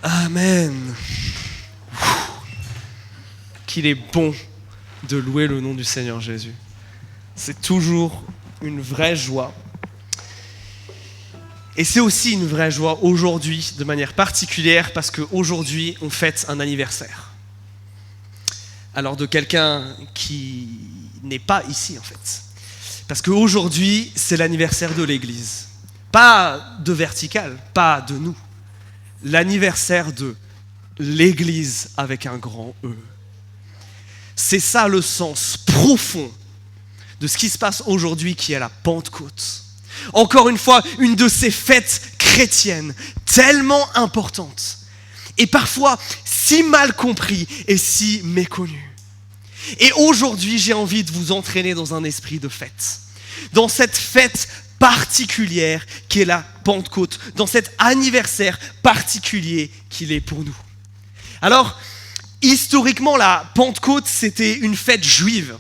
Amen. Qu'il est bon de louer le nom du Seigneur Jésus. C'est toujours une vraie joie. Et c'est aussi une vraie joie aujourd'hui, de manière particulière, parce qu'aujourd'hui, on fête un anniversaire. Alors de quelqu'un qui n'est pas ici, en fait. Parce qu'aujourd'hui, c'est l'anniversaire de l'Église. Pas de Vertical, pas de nous. L'anniversaire de l'Église avec un grand E. C'est ça le sens profond de ce qui se passe aujourd'hui, qui est la Pentecôte. Encore une fois, une de ces fêtes chrétiennes tellement importantes et parfois si mal compris et si méconnues. Et aujourd'hui, j'ai envie de vous entraîner dans un esprit de fête. Dans cette fête particulière qui est la Pentecôte, dans cet anniversaire particulier qu'il est pour nous. Alors, historiquement, la Pentecôte, c'était une fête juive.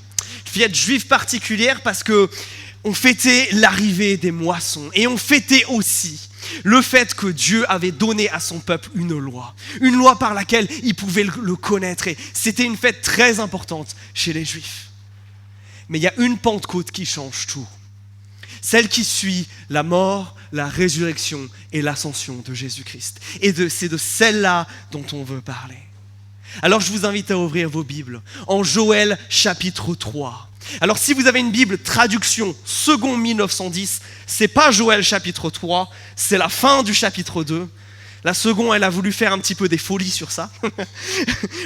Une fête juive particulière parce que on fêtait l'arrivée des moissons et on fêtait aussi le fait que Dieu avait donné à son peuple une loi par laquelle il pouvait le connaître, et c'était une fête très importante chez les Juifs. Mais il y a une Pentecôte qui change tout, celle qui suit la mort, la résurrection et l'ascension de Jésus-Christ. Et c'est de celle-là dont on veut parler. Alors je vous invite à ouvrir vos Bibles en Joël chapitre 3. Alors si vous avez une Bible traduction second 1910, c'est pas Joël chapitre 3, c'est la fin du chapitre 2. La seconde, elle a voulu faire un petit peu des folies sur ça,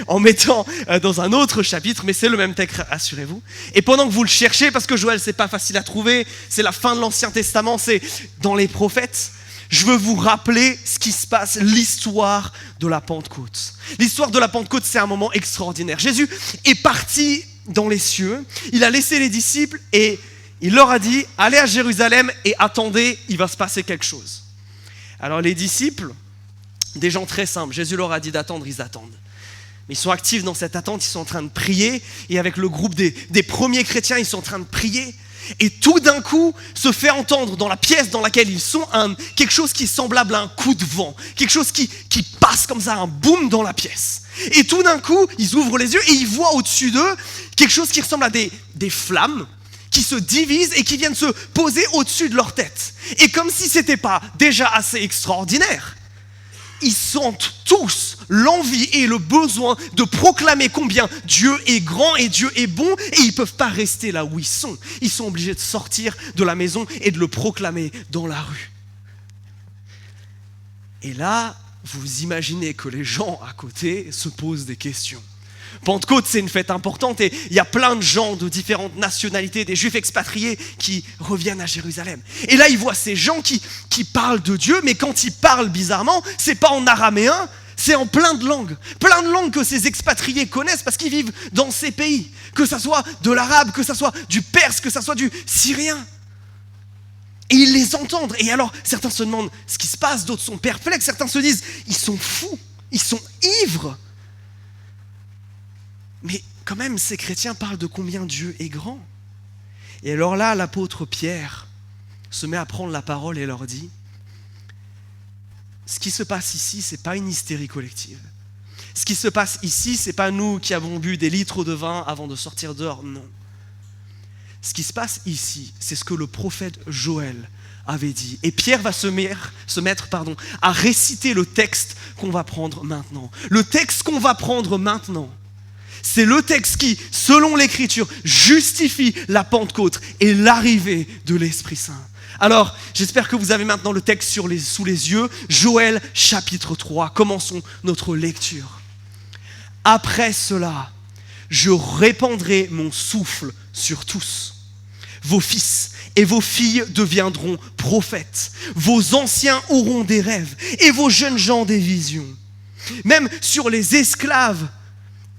en mettant dans un autre chapitre, mais c'est le même texte, assurez-vous. Et pendant que vous le cherchez, parce que Joël, c'est pas facile à trouver, c'est la fin de l'Ancien Testament, c'est dans les prophètes, je veux vous rappeler ce qui se passe, l'histoire de la Pentecôte. L'histoire de la Pentecôte, c'est un moment extraordinaire. Jésus est parti dans les cieux, il a laissé les disciples et il leur a dit, allez à Jérusalem et attendez, il va se passer quelque chose. Alors les disciples, des gens très simples, Jésus leur a dit d'attendre, ils attendent. Mais ils sont actifs dans cette attente, ils sont en train de prier, et avec le groupe des premiers chrétiens, ils sont en train de prier. Et tout d'un coup, se fait entendre dans la pièce dans laquelle ils sont quelque chose qui est semblable à un coup de vent, quelque chose qui passe comme ça, un boom dans la pièce. Et tout d'un coup, ils ouvrent les yeux et ils voient au-dessus d'eux quelque chose qui ressemble à des flammes qui se divisent et qui viennent se poser au-dessus de leur tête. Et comme si c'était pas déjà assez extraordinaire, ils sentent tous l'envie et le besoin de proclamer combien Dieu est grand et Dieu est bon, et ils ne peuvent pas rester là où ils sont. Ils sont obligés de sortir de la maison et de le proclamer dans la rue. Et là, vous imaginez que les gens à côté se posent des questions. Pentecôte, c'est une fête importante et il y a plein de gens de différentes nationalités, des Juifs expatriés qui reviennent à Jérusalem. Et là, ils voient ces gens qui parlent de Dieu, mais quand ils parlent bizarrement, c'est pas en araméen, c'est en plein de langues que ces expatriés connaissent parce qu'ils vivent dans ces pays, que ça soit de l'arabe, que ça soit du perse, que ça soit du syrien. Et ils les entendent. Et alors, certains se demandent ce qui se passe, d'autres sont perplexes, certains se disent, ils sont fous, ils sont ivres. Mais quand même, ces chrétiens parlent de combien Dieu est grand. Et alors là, l'apôtre Pierre se met à prendre la parole et leur dit, ce qui se passe ici, ce n'est pas une hystérie collective. Ce qui se passe ici, ce n'est pas nous qui avons bu des litres de vin avant de sortir dehors, non. Ce qui se passe ici, c'est ce que le prophète Joël avait dit. Et Pierre va se mettre à réciter le texte qu'on va prendre maintenant. Le texte qu'on va prendre maintenant, c'est le texte qui, selon l'Écriture, justifie la Pentecôte et l'arrivée de l'Esprit Saint. Alors, j'espère que vous avez maintenant le texte sous les yeux. Joël chapitre 3, commençons notre lecture. Après cela, je répandrai mon souffle sur tous. Vos fils et vos filles deviendront prophètes. Vos anciens auront des rêves et vos jeunes gens des visions. Même sur les esclaves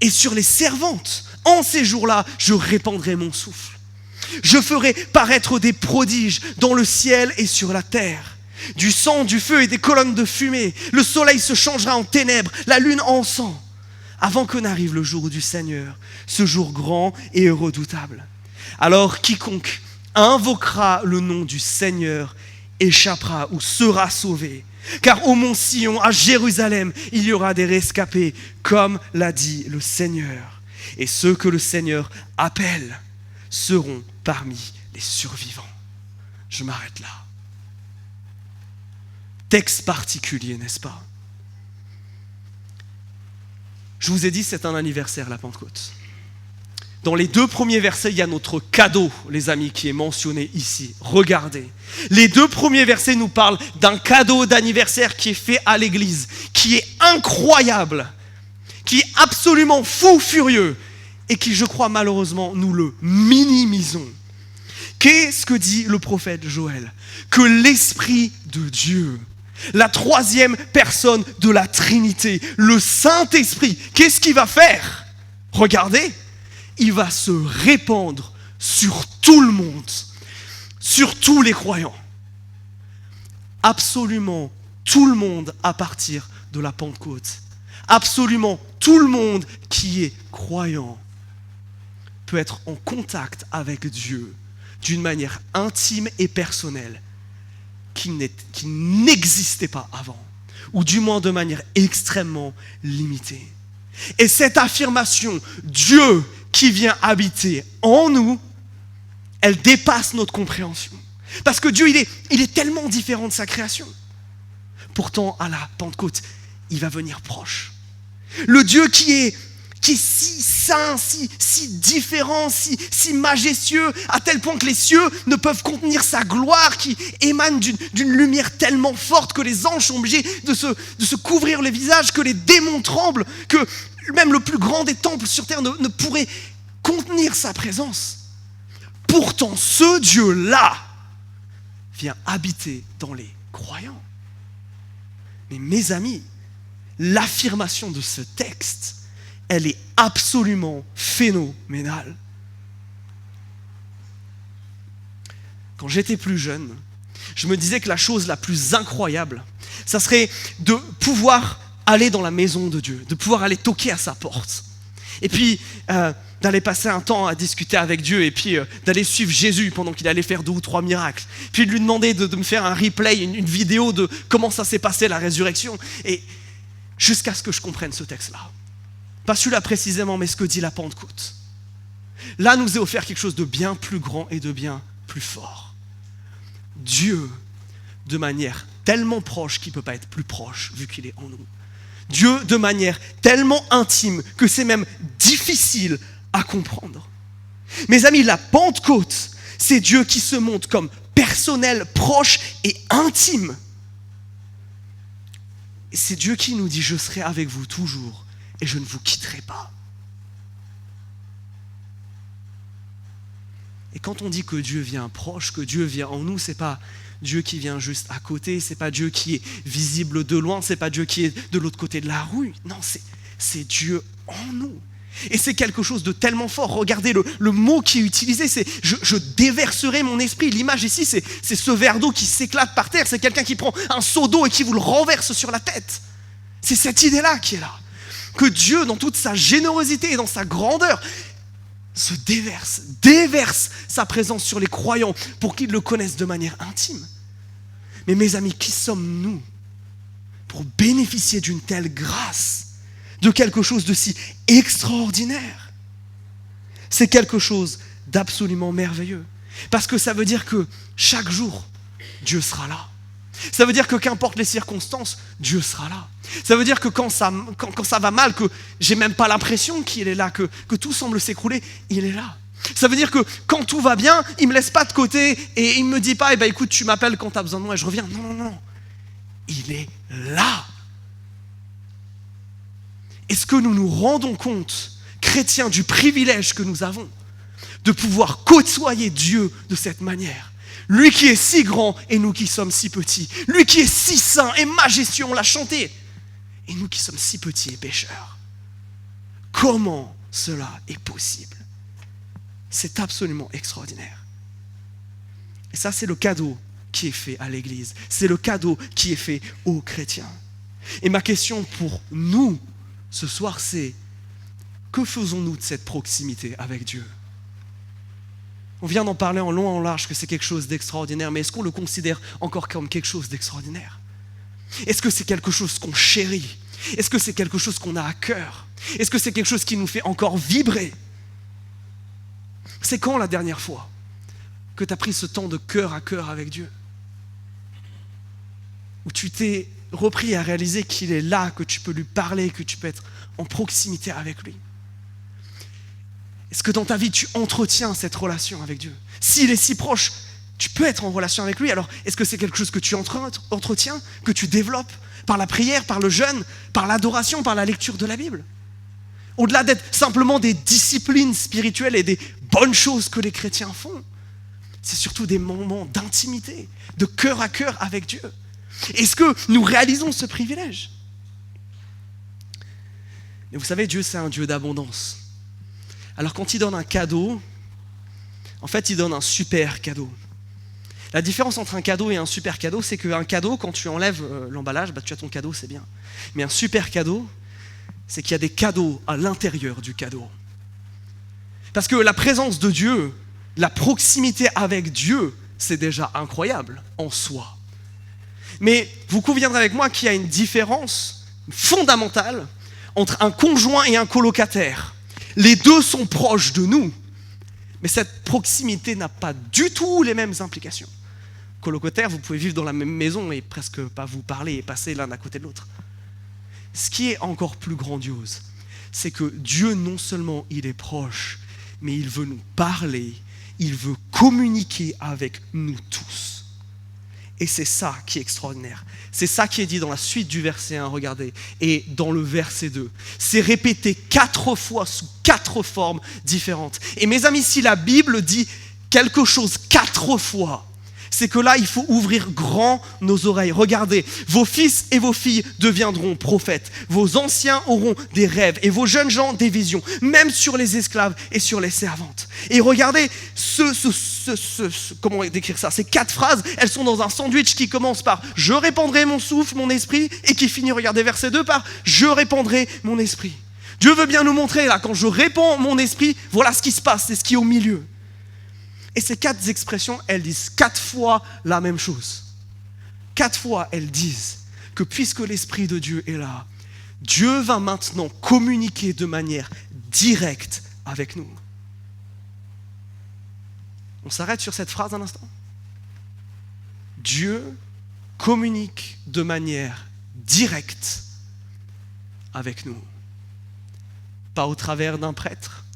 et sur les servantes, en ces jours-là, je répandrai mon souffle. Je ferai paraître des prodiges dans le ciel et sur la terre. Du sang, du feu et des colonnes de fumée. Le soleil se changera en ténèbres, la lune en sang. Avant que n'arrive le jour du Seigneur, ce jour grand et redoutable. Alors quiconque invoquera le nom du Seigneur échappera ou sera sauvé. Car au mont Sion, à Jérusalem, il y aura des rescapés, comme l'a dit le Seigneur. Et ceux que le Seigneur appelle seront parmi les survivants. Je m'arrête là. Texte particulier, n'est-ce pas? Je vous ai dit, c'est un anniversaire, la Pentecôte. Dans les 2 premiers versets, il y a notre cadeau, les amis, qui est mentionné ici. Regardez. Les 2 premiers versets nous parlent d'un cadeau d'anniversaire qui est fait à l'église, qui est incroyable, qui est absolument fou furieux et qui, je crois, malheureusement, nous le minimisons. Qu'est-ce que dit le prophète Joël? Que l'Esprit de Dieu, la 3e personne de la Trinité, le Saint-Esprit, qu'est-ce qu'il va faire? Regardez. Il va se répandre sur tout le monde, sur tous les croyants. Absolument tout le monde à partir de la Pentecôte. Absolument tout le monde qui est croyant peut être en contact avec Dieu d'une manière intime et personnelle qui n'existait pas avant, ou du moins de manière extrêmement limitée. Et cette affirmation, Dieu qui vient habiter en nous, elle dépasse notre compréhension. Parce que Dieu, il est tellement différent de sa création. Pourtant, à la Pentecôte, il va venir proche. Le Dieu qui est si saint, si différent, si majestueux, à tel point que les cieux ne peuvent contenir sa gloire, qui émane d'une lumière tellement forte que les anges sont obligés de se couvrir les visages, que les démons tremblent, que même le plus grand des temples sur terre ne pourrait contenir sa présence. Pourtant, ce Dieu-là vient habiter dans les croyants. Mais mes amis, l'affirmation de ce texte, elle est absolument phénoménale. Quand j'étais plus jeune, je me disais que la chose la plus incroyable, ça serait de pouvoir aller dans la maison de Dieu, de pouvoir aller toquer à sa porte. Et puis, d'aller passer un temps à discuter avec Dieu et puis d'aller suivre Jésus pendant qu'il allait faire 2 ou 3 miracles. Puis de lui demander de me faire un replay, une vidéo de comment ça s'est passé, la résurrection. Et jusqu'à ce que je comprenne ce texte-là. Pas celui-là précisément, mais ce que dit la Pentecôte. Là, nous est offert quelque chose de bien plus grand et de bien plus fort. Dieu, de manière tellement proche qu'il ne peut pas être plus proche, vu qu'il est en nous. Dieu, de manière tellement intime que c'est même difficile à comprendre. Mes amis, la Pentecôte, c'est Dieu qui se montre comme personnel, proche et intime. Et c'est Dieu qui nous dit « Je serai avec vous toujours et je ne vous quitterai pas ». Et quand on dit que Dieu vient proche, que Dieu vient en nous, c'est pas Dieu qui vient juste à côté, c'est pas Dieu qui est visible de loin, c'est pas Dieu qui est de l'autre côté de la rue. Non, c'est Dieu en nous. Et c'est quelque chose de tellement fort. Regardez le mot qui est utilisé, c'est je déverserai mon esprit. L'image ici, c'est ce verre d'eau qui s'éclate par terre. C'est quelqu'un qui prend un seau d'eau et qui vous le renverse sur la tête. C'est cette idée-là qui est là. Que Dieu, dans toute sa générosité et dans sa grandeur, se déverse sa présence sur les croyants pour qu'ils le connaissent de manière intime. Mais mes amis, qui sommes-nous pour bénéficier d'une telle grâce, de quelque chose de si extraordinaire? C'est quelque chose d'absolument merveilleux. Parce que ça veut dire que chaque jour, Dieu sera là. Ça veut dire que qu'importe les circonstances, Dieu sera là. Ça veut dire que quand ça va mal, que j'ai même pas l'impression qu'il est là, que tout semble s'écrouler, il est là. Ça veut dire que quand tout va bien, il me laisse pas de côté et il me dit pas, écoute, tu m'appelles quand tu as besoin de moi et je reviens. Non. Il est là. Est-ce que nous nous rendons compte, chrétiens, du privilège que nous avons de pouvoir côtoyer Dieu de cette manière? Lui qui est si grand et nous qui sommes si petits. Lui qui est si saint et majestueux, on l'a chanté. Et nous qui sommes si petits et pécheurs. Comment cela est possible? C'est absolument extraordinaire. Et ça, c'est le cadeau qui est fait à l'Église. C'est le cadeau qui est fait aux chrétiens. Et ma question pour nous, ce soir, c'est: que faisons-nous de cette proximité avec Dieu? On vient d'en parler en long et en large que c'est quelque chose d'extraordinaire, mais est-ce qu'on le considère encore comme quelque chose d'extraordinaire? Est-ce que c'est quelque chose qu'on chérit? Est-ce que c'est quelque chose qu'on a à cœur? Est-ce que c'est quelque chose qui nous fait encore vibrer? C'est quand la dernière fois que tu as pris ce temps de cœur à cœur avec Dieu? Où tu t'es repris à réaliser qu'il est là, que tu peux lui parler, que tu peux être en proximité avec lui? Est-ce que dans ta vie, tu entretiens cette relation avec Dieu? S'il est si proche, tu peux être en relation avec lui. Alors, est-ce que c'est quelque chose que tu entretiens, que tu développes par la prière, par le jeûne, par l'adoration, par la lecture de la Bible? Au-delà d'être simplement des disciplines spirituelles et des bonnes choses que les chrétiens font, c'est surtout des moments d'intimité, de cœur à cœur avec Dieu. Est-ce que nous réalisons ce privilège? Mais vous savez, Dieu, c'est un Dieu d'abondance. Alors quand il donne un cadeau, en fait, il donne un super cadeau. La différence entre un cadeau et un super cadeau, c'est qu'un cadeau, quand tu enlèves l'emballage, tu as ton cadeau, c'est bien. Mais un super cadeau, c'est qu'il y a des cadeaux à l'intérieur du cadeau. Parce que la présence de Dieu, la proximité avec Dieu, c'est déjà incroyable en soi. Mais vous conviendrez avec moi qu'il y a une différence fondamentale entre un conjoint et un colocataire. Les deux sont proches de nous, mais cette proximité n'a pas du tout les mêmes implications. Colocataire, vous pouvez vivre dans la même maison et presque pas vous parler et passer l'un à côté de l'autre. Ce qui est encore plus grandiose, c'est que Dieu, non seulement il est proche, mais il veut nous parler, il veut communiquer avec nous tous. Et c'est ça qui est extraordinaire. C'est ça qui est dit dans la suite du verset 1, regardez, et dans le verset 2. C'est répété 4 fois sous 4 formes différentes. Et mes amis, si la Bible dit quelque chose 4 fois, c'est que là, il faut ouvrir grand nos oreilles. Regardez, vos fils et vos filles deviendront prophètes. Vos anciens auront des rêves et vos jeunes gens des visions, même sur les esclaves et sur les servantes. Et regardez, comment décrire ça? Ces 4 phrases, elles sont dans un sandwich qui commence par « Je répandrai mon souffle, mon esprit » et qui finit, regardez, verset 2 par « Je répandrai mon esprit ». Dieu veut bien nous montrer, là, quand je répands mon esprit, voilà ce qui se passe, c'est ce qui est au milieu. Et ces 4 expressions, elles disent 4 fois la même chose. 4 fois, elles disent que puisque l'Esprit de Dieu est là, Dieu va maintenant communiquer de manière directe avec nous. On s'arrête sur cette phrase un instant. Dieu communique de manière directe avec nous. Pas au travers d'un prêtre,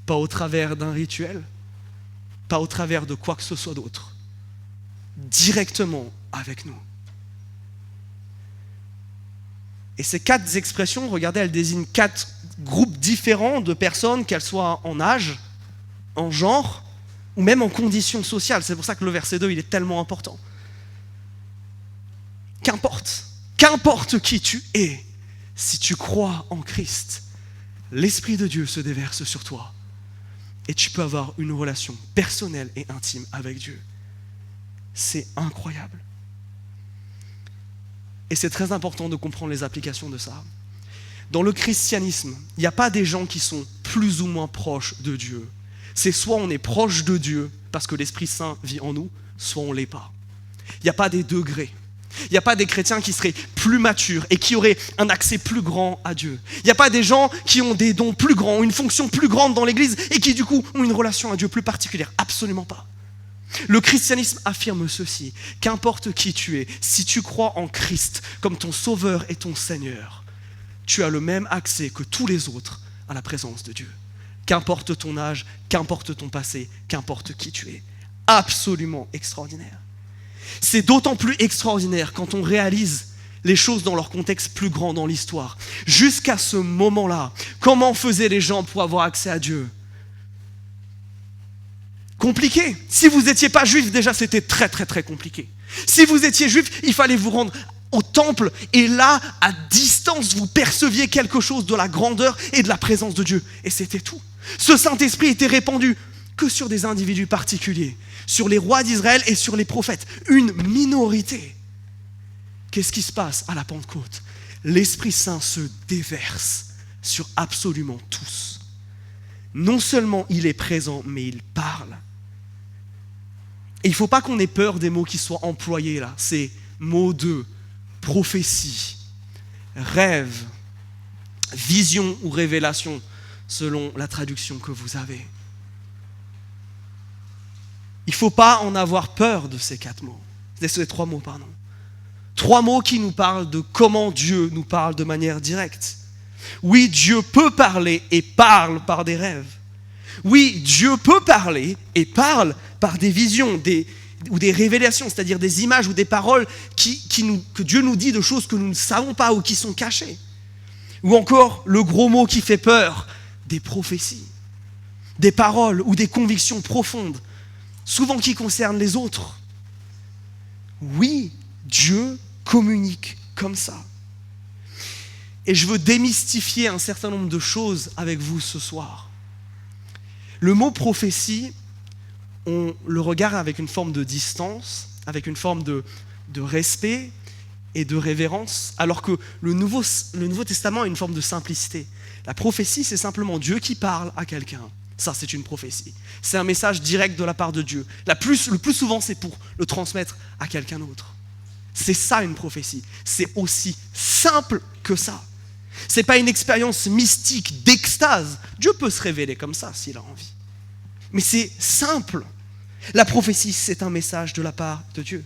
pas au travers d'un rituel, pas au travers de quoi que ce soit d'autre. Directement avec nous. Et ces 4 expressions, regardez, elles désignent 4 groupes différents de personnes, qu'elles soient en âge, en genre, ou même en conditions sociales. C'est pour ça que le verset 2, il est tellement important. Qu'importe qui tu es, si tu crois en Christ, l'Esprit de Dieu se déverse sur toi. Et tu peux avoir une relation personnelle et intime avec Dieu. C'est incroyable. Et c'est très important de comprendre les applications de ça. Dans le christianisme, il n'y a pas des gens qui sont plus ou moins proches de Dieu. C'est soit on est proche de Dieu parce que l'Esprit Saint vit en nous, soit on ne l'est pas. Il n'y a pas des degrés. Il n'y a pas des chrétiens qui seraient plus matures et qui auraient un accès plus grand à Dieu. Il n'y a pas des gens qui ont des dons plus grands, une fonction plus grande dans l'Église et qui du coup ont une relation à Dieu plus particulière. Absolument pas. Le christianisme affirme ceci, qu'importe qui tu es, si tu crois en Christ comme ton sauveur et ton Seigneur, tu as le même accès que tous les autres à la présence de Dieu. Qu'importe ton âge, qu'importe ton passé, qu'importe qui tu es. Absolument extraordinaire. C'est d'autant plus extraordinaire quand on réalise les choses dans leur contexte plus grand dans l'histoire. Jusqu'à ce moment-là, comment faisaient les gens pour avoir accès à Dieu? Compliqué. Si vous n'étiez pas juif, déjà c'était très très très compliqué. Si vous étiez juif, il fallait vous rendre au temple et là, à distance, vous perceviez quelque chose de la grandeur et de la présence de Dieu. Et c'était tout. Ce Saint-Esprit était répandu que sur des individus particuliers, sur les rois d'Israël et sur les prophètes, une minorité. Qu'est-ce qui se passe à la Pentecôte? L'Esprit Saint se déverse sur absolument tous. Non seulement il est présent, mais il parle. Et il ne faut pas qu'on ait peur des mots qui soient employés là. Ces mots de prophétie, rêve, vision ou révélation, selon la traduction que vous avez. Il ne faut pas en avoir peur de ces 4 mots. Ces 3 mots, pardon. 3 mots qui nous parlent de comment Dieu nous parle de manière directe. Oui, Dieu peut parler et parle par des rêves. Oui, Dieu peut parler et parle par des visions ou des révélations, c'est-à-dire des images ou des paroles que Dieu nous dit de choses que nous ne savons pas ou qui sont cachées. Ou encore, le gros mot qui fait peur, des prophéties, des paroles ou des convictions profondes, souvent qui concernent les autres. Oui, Dieu communique comme ça. Et je veux démystifier un certain nombre de choses avec vous ce soir. Le mot prophétie, on le regarde avec une forme de distance, avec une forme de respect et de révérence, alors que le Nouveau Testament a une forme de simplicité. La prophétie, c'est simplement Dieu qui parle à quelqu'un. Ça, c'est une prophétie. C'est un message direct de la part de Dieu. Le plus souvent, c'est pour le transmettre à quelqu'un d'autre. C'est ça une prophétie. C'est aussi simple que ça. C'est pas une expérience mystique d'extase. Dieu peut se révéler comme ça s'il a envie. Mais c'est simple. La prophétie, c'est un message de la part de Dieu.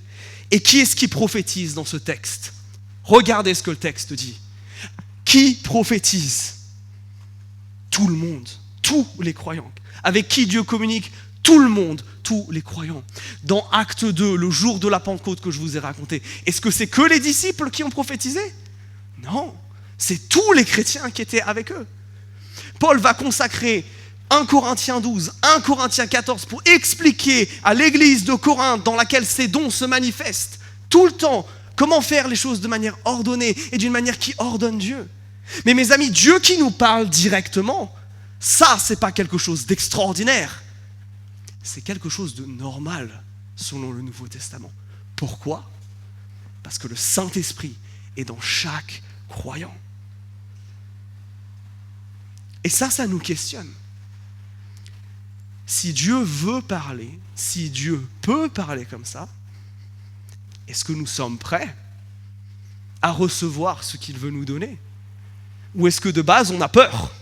Et qui est-ce qui prophétise dans ce texte ? Regardez ce que le texte dit. Qui prophétise ? Tout le monde, tous les croyants. Avec qui Dieu communique ? Tout le monde, tous les croyants. Dans Acte 2, le jour de la Pentecôte que je vous ai raconté, est-ce que c'est que les disciples qui ont prophétisé ? Non, c'est tous les chrétiens qui étaient avec eux. Paul va consacrer 1 Corinthiens 12, 1 Corinthiens 14 pour expliquer à l'église de Corinthe dans laquelle ces dons se manifestent tout le temps, comment faire les choses de manière ordonnée et d'une manière qui ordonne Dieu. Mais mes amis, Dieu qui nous parle directement, ça, c'est pas quelque chose d'extraordinaire. C'est quelque chose de normal selon le Nouveau Testament. Pourquoi ? Parce que le Saint-Esprit est dans chaque croyant. Et ça nous questionne. Si Dieu veut parler, si Dieu peut parler comme ça, est-ce que nous sommes prêts à recevoir ce qu'il veut nous donner ? Ou est-ce que de base on a peur ?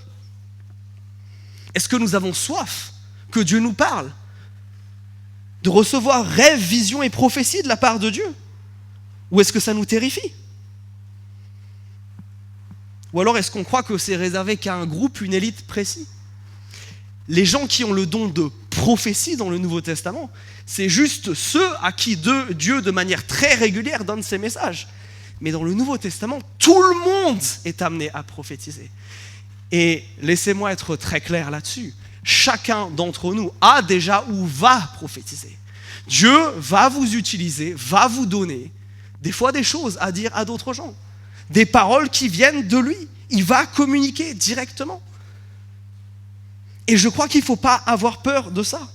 Est-ce que nous avons soif que Dieu nous parle ? De recevoir rêves, visions et prophéties de la part de Dieu ? Ou est-ce que ça nous terrifie ? Ou alors est-ce qu'on croit que c'est réservé qu'à un groupe, une élite précis ? Les gens qui ont le don de prophétie dans le Nouveau Testament, c'est juste ceux à qui Dieu, de manière très régulière, donne ses messages. Mais dans le Nouveau Testament, tout le monde est amené à prophétiser. Et laissez-moi être très clair là-dessus. Chacun d'entre nous a déjà ou va prophétiser. Dieu va vous utiliser, va vous donner des fois des choses à dire à d'autres gens. Des paroles qui viennent de lui. Il va communiquer directement. Et je crois qu'il ne faut pas avoir peur de ça.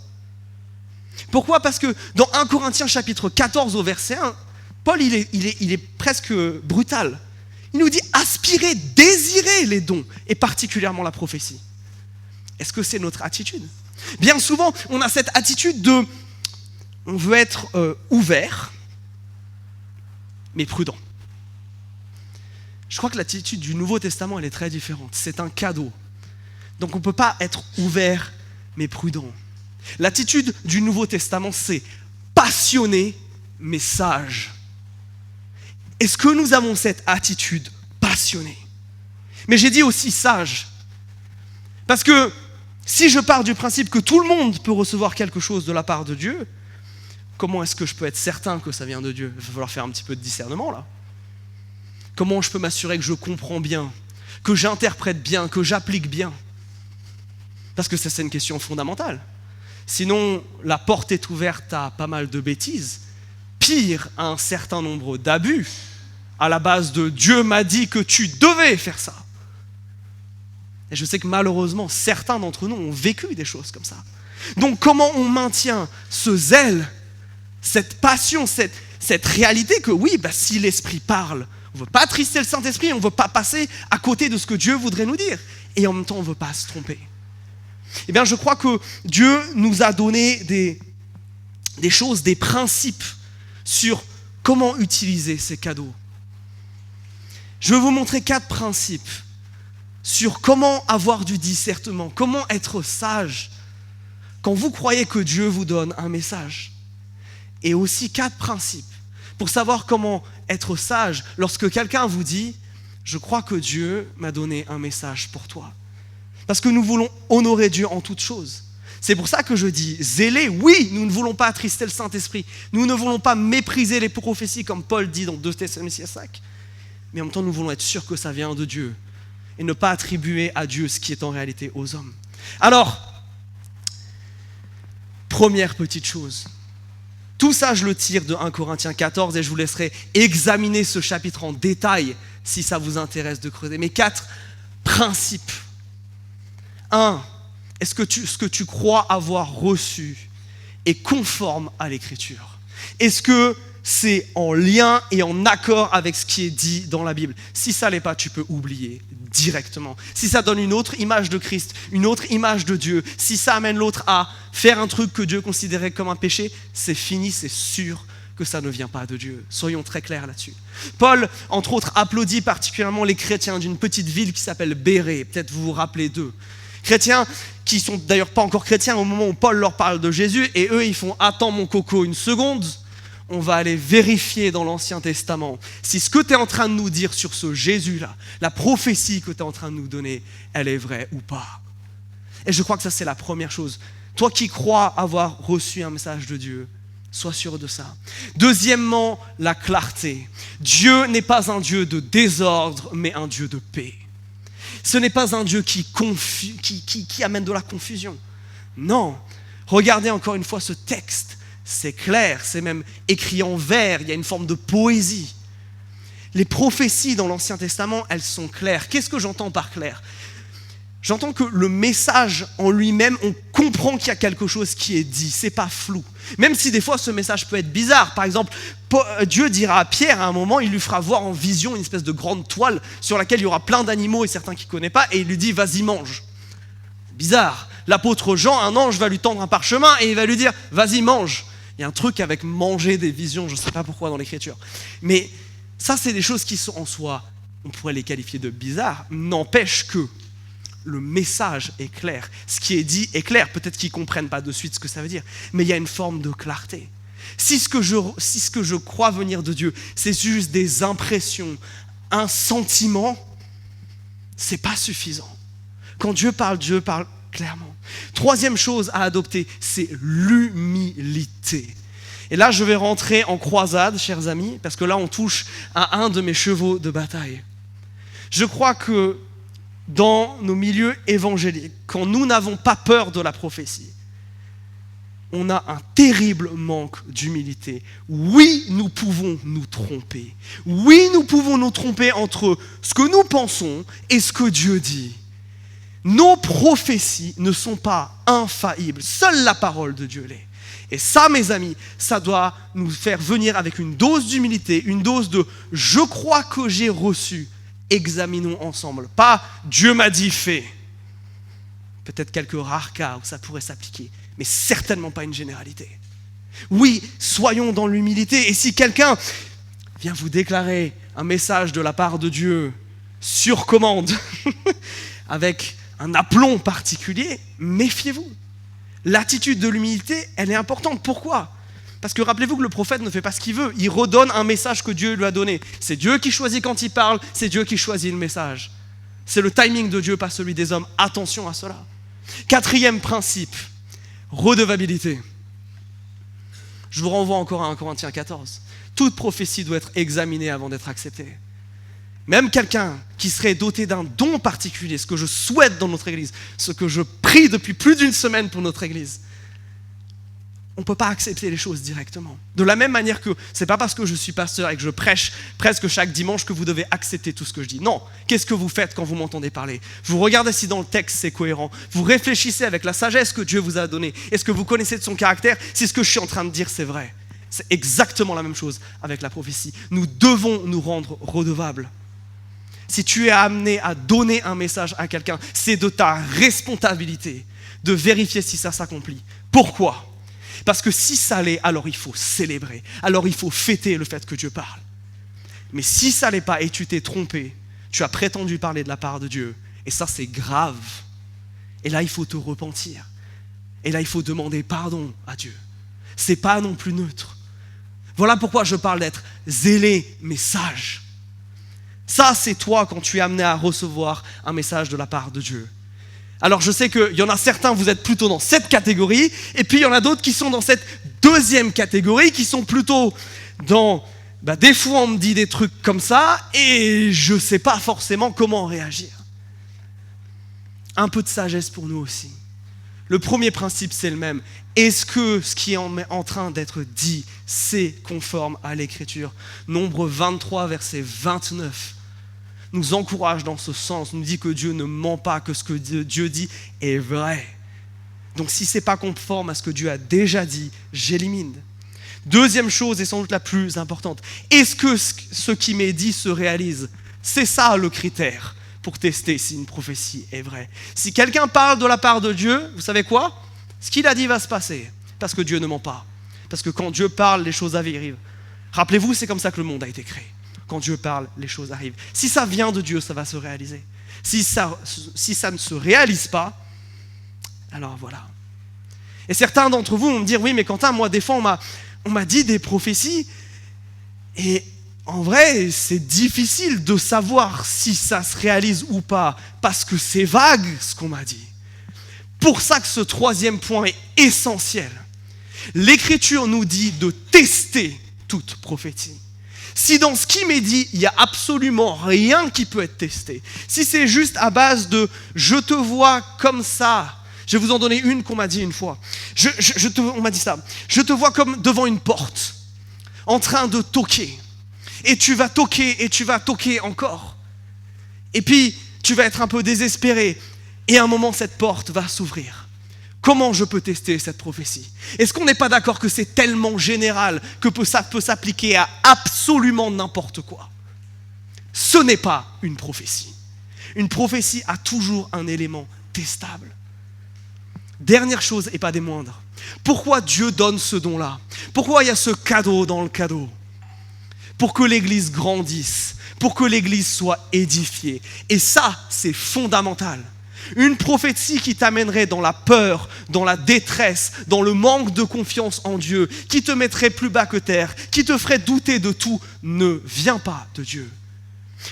Pourquoi ? Parce que dans 1 Corinthiens chapitre 14 au verset 1, Paul il est presque brutal. Il nous dit aspirer, désirer les dons, et particulièrement la prophétie. Est-ce que c'est notre attitude ? Bien souvent, on a cette attitude on veut être ouvert, mais prudent. Je crois que l'attitude du Nouveau Testament, elle est très différente. C'est un cadeau. Donc on ne peut pas être ouvert, mais prudent. L'attitude du Nouveau Testament, c'est passionné, mais sage. Est-ce que nous avons cette attitude passionnée ? Mais j'ai dit aussi sage. Parce que si je pars du principe que tout le monde peut recevoir quelque chose de la part de Dieu, comment est-ce que je peux être certain que ça vient de Dieu ? Il va falloir faire un petit peu de discernement là. Comment je peux m'assurer que je comprends bien, que j'interprète bien, que j'applique bien ? Parce que ça, c'est une question fondamentale. Sinon, la porte est ouverte à pas mal de bêtises. Pire, à un certain nombre d'abus, à la base de « Dieu m'a dit que tu devais faire ça ». Et je sais que malheureusement, certains d'entre nous ont vécu des choses comme ça. Donc comment on maintient ce zèle, cette passion, cette réalité que oui, si l'Esprit parle, on ne veut pas attrister le Saint-Esprit, on ne veut pas passer à côté de ce que Dieu voudrait nous dire. Et en même temps, on ne veut pas se tromper. Eh bien, je crois que Dieu nous a donné des choses, des principes sur comment utiliser ces cadeaux. Je vais vous montrer 4 principes sur comment avoir du discernement, comment être sage quand vous croyez que Dieu vous donne un message. Et aussi 4 principes pour savoir comment être sage lorsque quelqu'un vous dit « Je crois que Dieu m'a donné un message pour toi ». Parce que nous voulons honorer Dieu en toutes choses. C'est pour ça que je dis zélé, oui, nous ne voulons pas attrister le Saint-Esprit. Nous ne voulons pas mépriser les prophéties comme Paul dit dans 2 Thessaloniciens 5. Mais en même temps, nous voulons être sûrs que ça vient de Dieu et ne pas attribuer à Dieu ce qui est en réalité aux hommes. Alors, première petite chose. Tout ça, je le tire de 1 Corinthiens 14 et je vous laisserai examiner ce chapitre en détail si ça vous intéresse de creuser. Mais 4 principes. 1. Est-ce que ce que tu crois avoir reçu est conforme à l'Écriture? Est-ce que c'est en lien et en accord avec ce qui est dit dans la Bible? Si ça ne l'est pas, tu peux oublier directement. Si ça donne une autre image de Christ, une autre image de Dieu, si ça amène l'autre à faire un truc que Dieu considérait comme un péché, c'est fini, c'est sûr que ça ne vient pas de Dieu. Soyons très clairs là-dessus. Paul, entre autres, applaudit particulièrement les chrétiens d'une petite ville qui s'appelle Bérée. Peut-être vous vous rappelez d'eux. Chrétiens qui sont d'ailleurs pas encore chrétiens au moment où Paul leur parle de Jésus, et eux ils font « Attends mon coco une seconde ». On va aller vérifier dans l'Ancien Testament si ce que tu es en train de nous dire sur ce Jésus-là, la prophétie que tu es en train de nous donner, elle est vraie ou pas. Et je crois que ça, c'est la première chose. Toi qui crois avoir reçu un message de Dieu, sois sûr de ça. Deuxièmement, la clarté. Dieu n'est pas un Dieu de désordre, mais un Dieu de paix. Ce n'est pas un Dieu qui amène de la confusion. Non. Regardez encore une fois ce texte. C'est clair, c'est même écrit en vers, il y a une forme de poésie. Les prophéties dans l'Ancien Testament, elles sont claires. Qu'est-ce que j'entends par clair? J'entends que le message en lui-même, on comprend qu'il y a quelque chose qui est dit, c'est pas flou. Même si des fois ce message peut être bizarre. Par exemple, Dieu dira à Pierre à un moment, il lui fera voir en vision une espèce de grande toile sur laquelle il y aura plein d'animaux et certains qu'il ne connaît pas, et il lui dit « vas-y mange ». Bizarre. L'apôtre Jean, un ange va lui tendre un parchemin et il va lui dire « vas-y mange ». Il y a un truc avec manger des visions, je ne sais pas pourquoi dans l'Écriture. Mais ça, c'est des choses qui sont en soi, on pourrait les qualifier de bizarres, n'empêche que le message est clair. Ce qui est dit est clair. Peut-être qu'ils ne comprennent pas de suite ce que ça veut dire, mais il y a une forme de clarté. Si ce que je crois venir de Dieu, c'est juste des impressions, un sentiment, ce n'est pas suffisant. Quand Dieu parle clairement. Troisième chose à adopter, c'est l'humilité. Et là, je vais rentrer en croisade, chers amis, parce que là, on touche à un de mes chevaux de bataille. Je crois que dans nos milieux évangéliques, quand nous n'avons pas peur de la prophétie, on a un terrible manque d'humilité. Oui, nous pouvons nous tromper. Oui, nous pouvons nous tromper entre ce que nous pensons et ce que Dieu dit. Nos prophéties ne sont pas infaillibles. Seule la parole de Dieu l'est. Et ça, mes amis, ça doit nous faire venir avec une dose d'humilité, une dose de « je crois que j'ai reçu ». Examinons ensemble. Pas « Dieu m'a dit fait ». Peut-être quelques rares cas où ça pourrait s'appliquer, mais certainement pas une généralité. Oui, soyons dans l'humilité. Et si quelqu'un vient vous déclarer un message de la part de Dieu sur commande, avec un aplomb particulier, méfiez-vous. L'attitude de l'humilité, elle est importante. Pourquoi ? Parce que rappelez-vous que le prophète ne fait pas ce qu'il veut. Il redonne un message que Dieu lui a donné. C'est Dieu qui choisit quand il parle, c'est Dieu qui choisit le message. C'est le timing de Dieu, pas celui des hommes. Attention à cela. Quatrième principe, redevabilité. Je vous renvoie encore à 1 Corinthiens 14. Toute prophétie doit être examinée avant d'être acceptée. Même quelqu'un qui serait doté d'un don particulier, ce que je souhaite dans notre Église, ce que je prie depuis plus d'une semaine pour notre Église, on ne peut pas accepter les choses directement. De la même manière que ce n'est pas parce que je suis pasteur et que je prêche presque chaque dimanche que vous devez accepter tout ce que je dis. Non, qu'est-ce que vous faites quand vous m'entendez parler ? Vous regardez si dans le texte c'est cohérent. Vous réfléchissez avec la sagesse que Dieu vous a donnée. Est-ce que vous connaissez de son caractère si ce que je suis en train de dire c'est vrai ? C'est exactement la même chose avec la prophétie. Nous devons nous rendre redevables. Si tu es amené à donner un message à quelqu'un, c'est de ta responsabilité de vérifier si ça s'accomplit. Pourquoi ? Parce que si ça l'est, alors il faut célébrer. Alors il faut fêter le fait que Dieu parle. Mais si ça l'est pas et tu t'es trompé, tu as prétendu parler de la part de Dieu, et ça c'est grave. Et là il faut te repentir. Et là il faut demander pardon à Dieu. C'est pas non plus neutre. Voilà pourquoi je parle d'être zélé mais sage. Ça c'est toi quand tu es amené à recevoir un message de la part de Dieu. Alors je sais qu'il y en a certains, vous êtes plutôt dans cette catégorie, et puis il y en a d'autres qui sont dans cette deuxième catégorie, qui sont plutôt dans, des fois on me dit des trucs comme ça, et je ne sais pas forcément comment réagir. Un peu de sagesse pour nous aussi. Le premier principe c'est le même. Est-ce que ce qui est en train d'être dit, c'est conforme à l'Écriture ? Nombre 23, verset 29. Nous encourage dans ce sens, nous dit que Dieu ne ment pas, que ce que Dieu dit est vrai. Donc si ce n'est pas conforme à ce que Dieu a déjà dit, j'élimine. Deuxième chose, et sans doute la plus importante, est-ce que ce qui m'est dit se réalise ? C'est ça le critère pour tester si une prophétie est vraie. Si quelqu'un parle de la part de Dieu, vous savez quoi ? Ce qu'il a dit va se passer, parce que Dieu ne ment pas. Parce que quand Dieu parle, les choses arrivent. Rappelez-vous, c'est comme ça que le monde a été créé. Quand Dieu parle, les choses arrivent. Si ça vient de Dieu, ça va se réaliser. Si ça ne se réalise pas, alors voilà. Et certains d'entre vous vont me dire, oui, mais Quentin, moi, des fois, on m'a dit des prophéties, et en vrai, c'est difficile de savoir si ça se réalise ou pas, parce que c'est vague, ce qu'on m'a dit. Pour ça que ce troisième point est essentiel. L'Écriture nous dit de tester toute prophétie. Si dans ce qui m'est dit, il n'y a absolument rien qui peut être testé, si c'est juste à base de « je te vois comme ça », je vais vous en donner une qu'on m'a dit une fois. On m'a dit ça. « Je te vois comme devant une porte, en train de toquer. Et tu vas toquer encore. Et puis, tu vas être un peu désespéré. Et à un moment, cette porte va s'ouvrir. Comment je peux tester cette prophétie ? Est-ce qu'on n'est pas d'accord que c'est tellement général que ça peut s'appliquer à absolument n'importe quoi ? Ce n'est pas une prophétie. Une prophétie a toujours un élément testable. Dernière chose, et pas des moindres. Pourquoi Dieu donne ce don-là ? Pourquoi il y a ce cadeau dans le cadeau ? Pour que l'Église grandisse, pour que l'Église soit édifiée. Et ça, c'est fondamental. Une prophétie qui t'amènerait dans la peur, dans la détresse, dans le manque de confiance en Dieu, qui te mettrait plus bas que terre, qui te ferait douter de tout, ne vient pas de Dieu.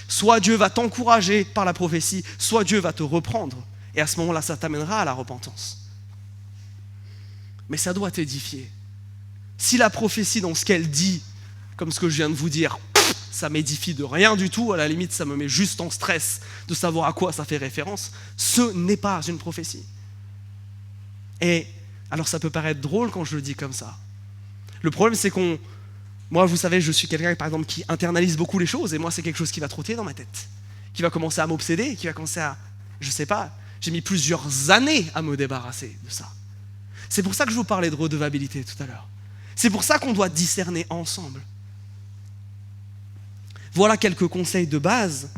Soit Dieu va t'encourager par la prophétie, soit Dieu va te reprendre. Et à ce moment-là, ça t'amènera à la repentance. Mais ça doit t'édifier. Si la prophétie, dans ce qu'elle dit, comme ce que je viens de vous dire, ça m'édifie de rien du tout, à la limite ça me met juste en stress de savoir à quoi ça fait référence, ce n'est pas une prophétie. Et alors ça peut paraître drôle quand je le dis comme ça. Le problème c'est moi vous savez, je suis quelqu'un par exemple qui internalise beaucoup les choses, et moi c'est quelque chose qui va trotter dans ma tête, qui va commencer à m'obséder, qui va commencer à, je sais pas, j'ai mis plusieurs années à me débarrasser de ça. C'est pour ça que je vous parlais de redevabilité tout à l'heure. C'est pour ça qu'on doit discerner ensemble. Voilà quelques conseils de base,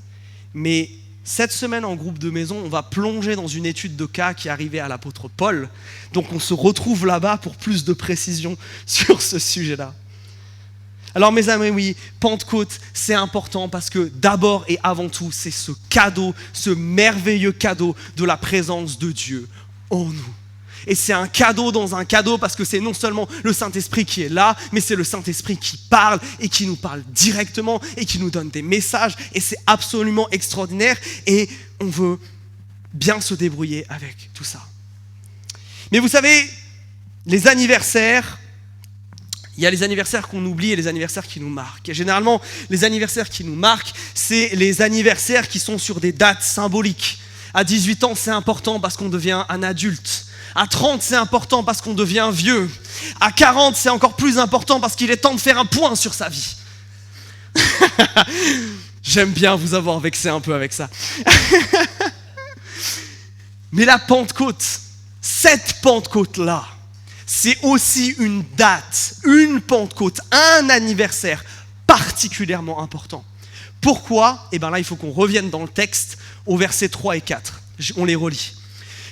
mais cette semaine en groupe de maison, on va plonger dans une étude de cas qui est arrivée à l'apôtre Paul. Donc on se retrouve là-bas pour plus de précision sur ce sujet-là. Alors mes amis, oui, Pentecôte, c'est important parce que d'abord et avant tout, c'est ce cadeau, ce merveilleux cadeau de la présence de Dieu en nous. Et c'est un cadeau dans un cadeau parce que c'est non seulement le Saint-Esprit qui est là, mais c'est le Saint-Esprit qui parle et qui nous parle directement et qui nous donne des messages. Et c'est absolument extraordinaire et on veut bien se débrouiller avec tout ça. Mais vous savez, les anniversaires, il y a les anniversaires qu'on oublie et les anniversaires qui nous marquent. Et généralement, les anniversaires qui nous marquent, c'est les anniversaires qui sont sur des dates symboliques. À 18 ans, c'est important parce qu'on devient un adulte. À 30, c'est important parce qu'on devient vieux. À 40, c'est encore plus important parce qu'il est temps de faire un point sur sa vie. J'aime bien vous avoir vexé un peu avec ça. Mais la Pentecôte, cette Pentecôte-là, c'est aussi une date, une Pentecôte, un anniversaire particulièrement important. Pourquoi ? Eh bien là, il faut qu'on revienne dans le texte au versets 3 et 4. On les relit.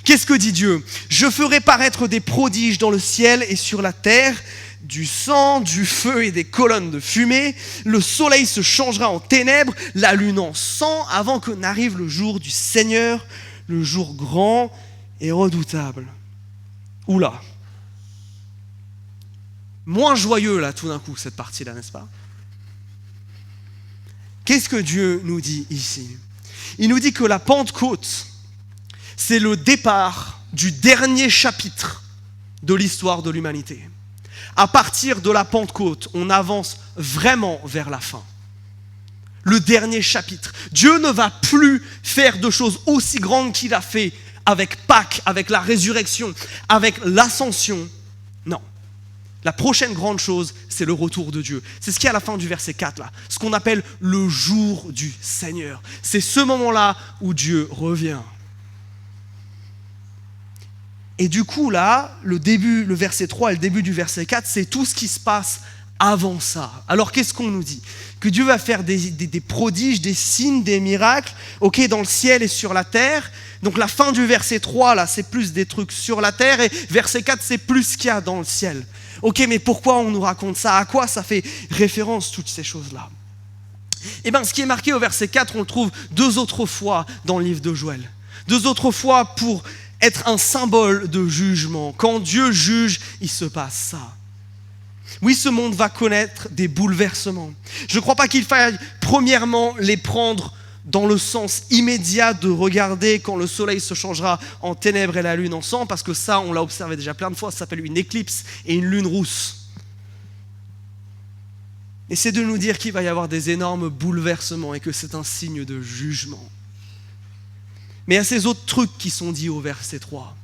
Qu'est-ce que dit Dieu ? Je ferai paraître des prodiges dans le ciel et sur la terre, du sang, du feu et des colonnes de fumée. Le soleil se changera en ténèbres, la lune en sang, avant que n'arrive le jour du Seigneur, le jour grand et redoutable. Oula. Moins joyeux là tout d'un coup cette partie-là, n'est-ce pas ? Qu'est-ce que Dieu nous dit ici ? Il nous dit que la Pentecôte, c'est le départ du dernier chapitre de l'histoire de l'humanité. À partir de la Pentecôte, on avance vraiment vers la fin. Le dernier chapitre. Dieu ne va plus faire de choses aussi grandes qu'il a fait avec Pâques, avec la résurrection, avec l'ascension. Non. La prochaine grande chose, c'est le retour de Dieu. C'est ce qui est à la fin du verset 4, là. Ce qu'on appelle le jour du Seigneur. C'est ce moment-là où Dieu revient. Et du coup, là, le verset 3 et le début du verset 4, c'est tout ce qui se passe avant ça. Alors, qu'est-ce qu'on nous dit ? Que Dieu va faire des prodiges, des signes, des miracles, dans le ciel et sur la terre. Donc, la fin du verset 3, là, c'est plus des trucs sur la terre. Et verset 4, c'est plus ce qu'il y a dans le ciel. Mais pourquoi on nous raconte ça ? À quoi ça fait référence, toutes ces choses-là ? Ce qui est marqué au verset 4, on le trouve 2 autres fois dans le livre de Joël. 2 autres fois pour être un symbole de jugement. Quand Dieu juge, il se passe ça. Oui, ce monde va connaître des bouleversements. Je ne crois pas qu'il faille, premièrement, les prendre dans le sens immédiat de regarder quand le soleil se changera en ténèbres et la lune en sang, parce que ça, on l'a observé déjà plein de fois, ça s'appelle une éclipse et une lune rousse. Et c'est de nous dire qu'il va y avoir des énormes bouleversements et que c'est un signe de jugement. Mais il y a ces autres trucs qui sont dits au verset 3.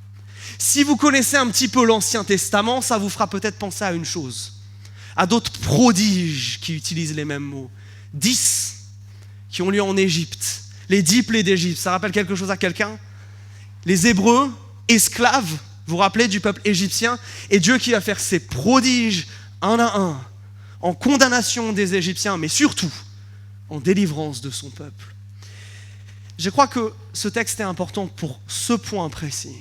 Si vous connaissez un petit peu l'Ancien Testament, ça vous fera peut-être penser à une chose, à d'autres prodiges qui utilisent les mêmes mots. 10 qui ont lieu en Égypte. Les 10 plaies d'Égypte, ça rappelle quelque chose à quelqu'un ? Les Hébreux, esclaves, vous vous rappelez du peuple égyptien, et Dieu qui va faire ses prodiges un à un, en condamnation des Égyptiens, mais surtout en délivrance de son peuple. Je crois que ce texte est important pour ce point précis.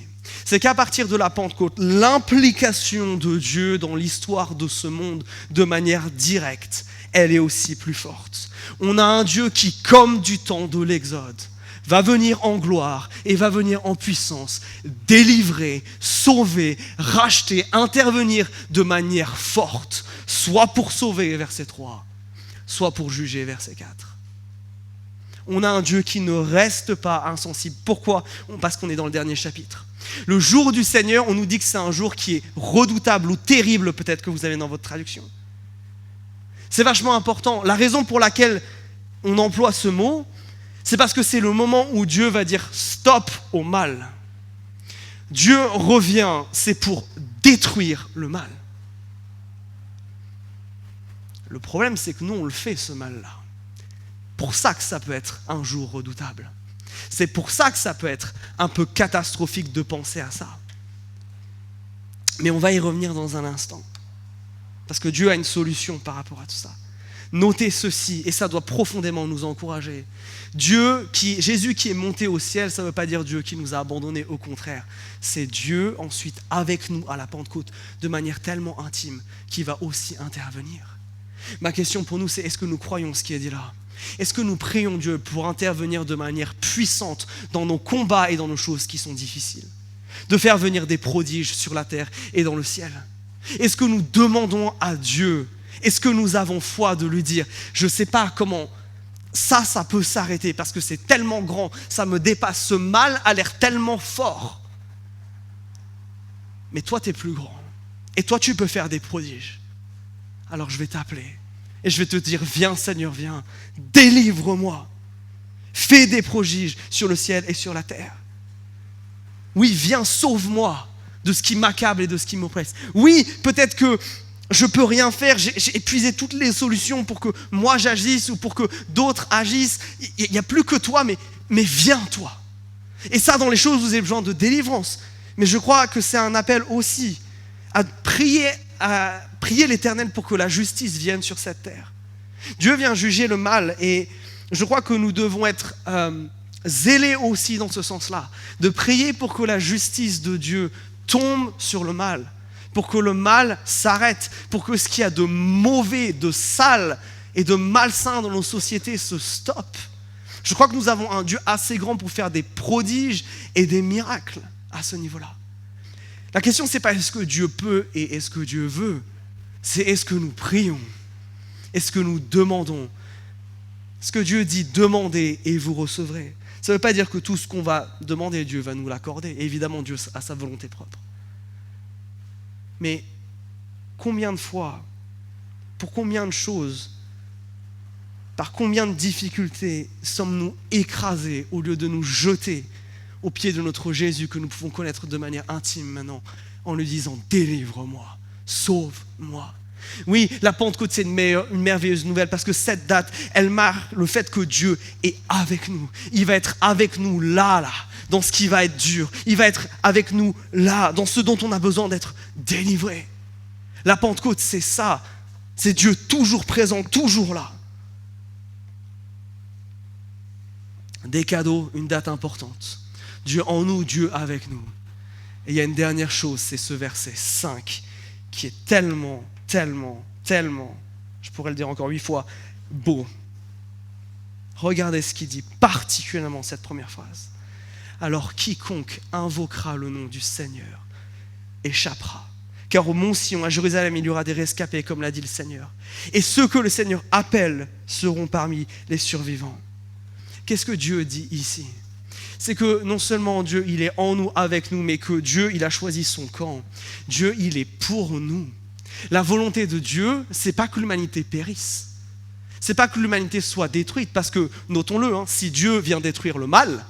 C'est qu'à partir de la Pentecôte, l'implication de Dieu dans l'histoire de ce monde de manière directe, elle est aussi plus forte. On a un Dieu qui, comme du temps de l'Exode, va venir en gloire et va venir en puissance, délivrer, sauver, racheter, intervenir de manière forte, soit pour sauver, verset 3, soit pour juger, verset 4. On a un Dieu qui ne reste pas insensible. Pourquoi ? Parce qu'on est dans le dernier chapitre. Le jour du Seigneur, on nous dit que c'est un jour qui est redoutable ou terrible, peut-être que vous avez dans votre traduction. C'est vachement important. La raison pour laquelle on emploie ce mot, c'est parce que c'est le moment où Dieu va dire stop au mal. Dieu revient, c'est pour détruire le mal. Le problème, c'est que nous, on le fait, ce mal-là. Pour ça que ça peut être un jour redoutable. C'est pour ça que ça peut être un peu catastrophique de penser à ça. Mais on va y revenir dans un instant. Parce que Dieu a une solution par rapport à tout ça. Notez ceci, et ça doit profondément nous encourager. Jésus qui est monté au ciel, ça ne veut pas dire Dieu qui nous a abandonnés, au contraire. C'est Dieu ensuite avec nous à la Pentecôte, de manière tellement intime, qui va aussi intervenir. Ma question pour nous, c'est est-ce que nous croyons ce qui est dit là ? Est-ce que nous prions Dieu pour intervenir de manière puissante dans nos combats et dans nos choses qui sont difficiles ? De faire venir des prodiges sur la terre et dans le ciel ? Est-ce que nous demandons à Dieu ? Est-ce que nous avons foi de lui dire « Je ne sais pas comment ça peut s'arrêter parce que c'est tellement grand, ça me dépasse, ce mal a l'air tellement fort. Mais toi, tu es plus grand. Et toi, tu peux faire des prodiges. Alors je vais t'appeler. Et je vais te dire, viens Seigneur, viens, délivre-moi. Fais des prodiges sur le ciel et sur la terre. Oui, viens, sauve-moi de ce qui m'accable et de ce qui m'oppresse. Oui, peut-être que je ne peux rien faire, j'ai épuisé toutes les solutions pour que moi j'agisse ou pour que d'autres agissent. Il n'y a plus que toi, mais viens toi. Et ça, dans les choses, vous avez besoin de délivrance. Mais je crois que c'est un appel aussi à prier l'Éternel pour que la justice vienne sur cette terre. Dieu vient juger le mal et je crois que nous devons être zélés aussi dans ce sens-là, de prier pour que la justice de Dieu tombe sur le mal, pour que le mal s'arrête, pour que ce qu'il y a de mauvais, de sale et de malsain dans nos sociétés se stoppe. Je crois que nous avons un Dieu assez grand pour faire des prodiges et des miracles à ce niveau-là. La question, c'est pas est-ce que Dieu peut et est-ce que Dieu veut, c'est est-ce que nous prions, est-ce que nous demandons. Ce que Dieu dit, demandez et vous recevrez. Ça ne veut pas dire que tout ce qu'on va demander, Dieu va nous l'accorder. Évidemment, Dieu a sa volonté propre. Mais combien de fois, pour combien de choses, par combien de difficultés sommes-nous écrasés au lieu de nous jeter aux pieds de notre Jésus que nous pouvons connaître de manière intime maintenant en lui disant « Délivre-moi, sauve-moi ». Oui, la Pentecôte, c'est une merveilleuse nouvelle parce que cette date, elle marque le fait que Dieu est avec nous. Il va être avec nous là, dans ce qui va être dur. Il va être avec nous là, dans ce dont on a besoin d'être délivré. La Pentecôte, c'est ça. C'est Dieu toujours présent, toujours là. Des cadeaux, une date importante. Dieu en nous, Dieu avec nous. Et il y a une dernière chose, c'est ce verset 5 qui est tellement, je pourrais le dire encore 8 fois, beau. Regardez ce qu'il dit, particulièrement cette première phrase. Alors quiconque invoquera le nom du Seigneur échappera. Car au mont Sion, à Jérusalem, il y aura des rescapés, comme l'a dit le Seigneur. Et ceux que le Seigneur appelle seront parmi les survivants. Qu'est-ce que Dieu dit ici ? C'est que non seulement Dieu, il est en nous, avec nous, mais que Dieu, il a choisi son camp. Dieu, il est pour nous. La volonté de Dieu, c'est pas que l'humanité périsse. C'est pas que l'humanité soit détruite, parce que, notons-le, si Dieu vient détruire le mal,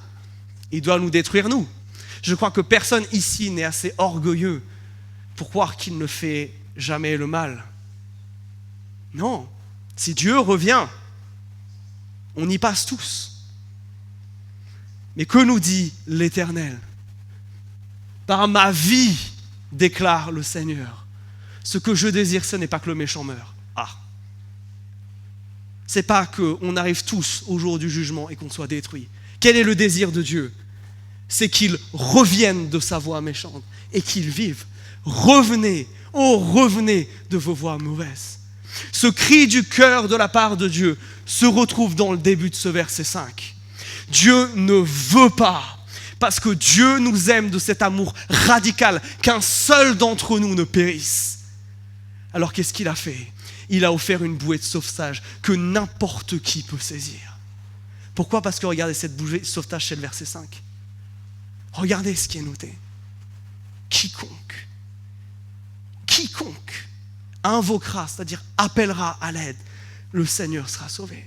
il doit nous détruire nous. Je crois que personne ici n'est assez orgueilleux pour croire qu'il ne fait jamais le mal. Non, si Dieu revient, on y passe tous. Mais que nous dit l'Éternel ? Par ma vie, déclare le Seigneur, ce que je désire, ce n'est pas que le méchant meure. C'est pas qu'on arrive tous au jour du jugement et qu'on soit détruit. Quel est le désir de Dieu ? C'est qu'il revienne de sa voie méchante et qu'il vive. Revenez, revenez de vos voies mauvaises. Ce cri du cœur de la part de Dieu se retrouve dans le début de ce verset 5. Dieu ne veut pas, parce que Dieu nous aime de cet amour radical, qu'un seul d'entre nous ne périsse. Alors qu'est-ce qu'il a fait ? Il a offert une bouée de sauvetage que n'importe qui peut saisir. Pourquoi ? Parce que regardez cette bouée de sauvetage, c'est le verset 5. Regardez ce qui est noté. Quiconque invoquera, c'est-à-dire appellera à l'aide, le Seigneur sera sauvé.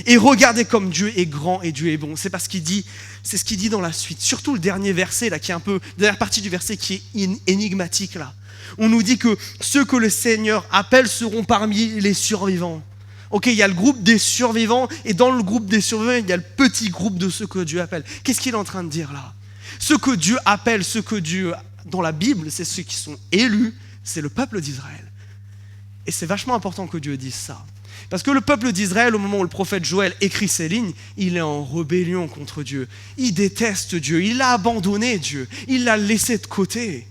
Et regardez comme Dieu est grand et Dieu est bon. C'est ce qu'il dit dans la suite. Surtout le dernier verset, là, qui est un peu, la dernière partie du verset qui est énigmatique, là. On nous dit que ceux que le Seigneur appelle seront parmi les survivants. Ok, il y a le groupe des survivants, et dans le groupe des survivants, il y a le petit groupe de ceux que Dieu appelle. Qu'est-ce qu'il est en train de dire là ? Ceux que Dieu appelle, ceux que Dieu, dans la Bible, c'est ceux qui sont élus, c'est le peuple d'Israël. Et c'est vachement important que Dieu dise ça. Parce que le peuple d'Israël, au moment où le prophète Joël écrit ces lignes, il est en rébellion contre Dieu. Il déteste Dieu, il a abandonné Dieu, il l'a laissé de côté.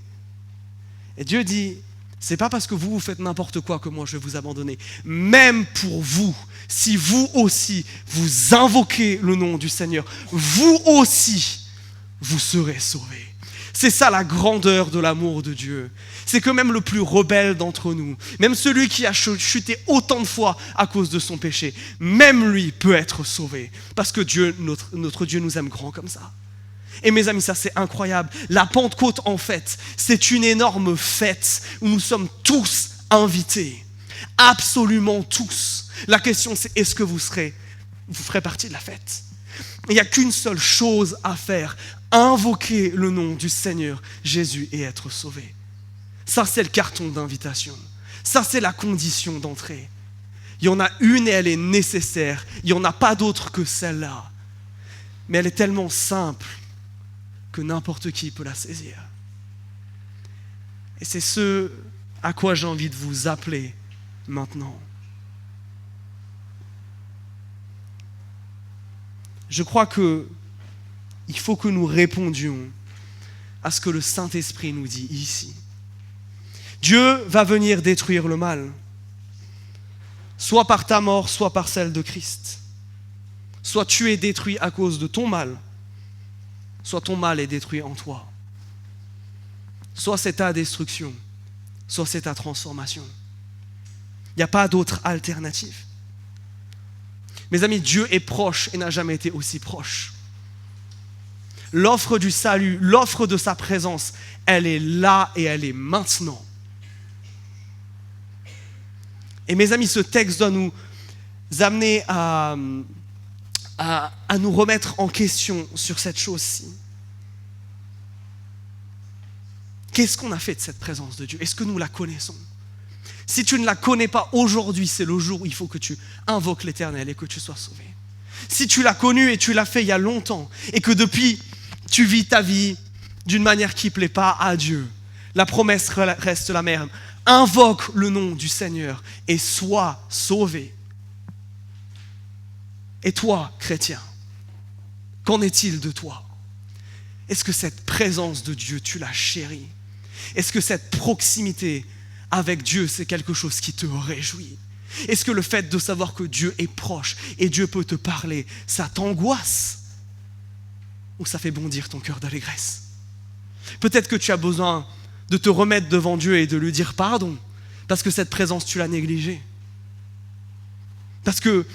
Et Dieu dit, c'est pas parce que vous faites n'importe quoi que moi je vais vous abandonner. Même pour vous, si vous aussi, vous invoquez le nom du Seigneur, vous aussi, vous serez sauvés. C'est ça la grandeur de l'amour de Dieu. C'est que même le plus rebelle d'entre nous, même celui qui a chuté autant de fois à cause de son péché, même lui peut être sauvé. Parce que Dieu, notre Dieu nous aime grand comme ça. Et mes amis, ça c'est incroyable. La Pentecôte, en fait, c'est une énorme fête où nous sommes tous invités. Absolument tous. La question c'est, est-ce que vous ferez partie de la fête ? Il n'y a qu'une seule chose à faire. Invoquer le nom du Seigneur Jésus et être sauvé. Ça, c'est le carton d'invitation. Ça, c'est la condition d'entrée. Il y en a une et elle est nécessaire. Il n'y en a pas d'autre que celle-là. Mais elle est tellement simple que n'importe qui peut la saisir. Et c'est ce à quoi j'ai envie de vous appeler maintenant. Je crois que il faut que nous répondions à ce que le Saint-Esprit nous dit ici. Dieu va venir détruire le mal, soit par ta mort, soit par celle de Christ. Soit tu es détruit à cause de ton mal, soit ton mal est détruit en toi. Soit c'est ta destruction, soit c'est ta transformation. Il n'y a pas d'autre alternative. Mes amis, Dieu est proche et n'a jamais été aussi proche. L'offre du salut, l'offre de sa présence, elle est là et elle est maintenant. Et mes amis, ce texte doit nous amener à nous remettre en question sur cette chose-ci. Qu'est-ce qu'on a fait de cette présence de Dieu? Est-ce que nous la connaissons? Si tu ne la connais pas aujourd'hui, c'est le jour où il faut que tu invoques l'Éternel et que tu sois sauvé. Si tu l'as connu et tu l'as fait il y a longtemps et que depuis tu vis ta vie d'une manière qui ne plaît pas à Dieu, la promesse reste la même. Invoque le nom du Seigneur et sois sauvé. Et toi, chrétien, qu'en est-il de toi? Est-ce que cette présence de Dieu, tu la chéris? Est-ce que cette proximité avec Dieu, c'est quelque chose qui te réjouit? Est-ce que le fait de savoir que Dieu est proche et Dieu peut te parler, ça t'angoisse? Ou ça fait bondir ton cœur d'allégresse? Peut-être que tu as besoin de te remettre devant Dieu et de lui dire pardon, parce que cette présence, tu l'as négligée. Parce que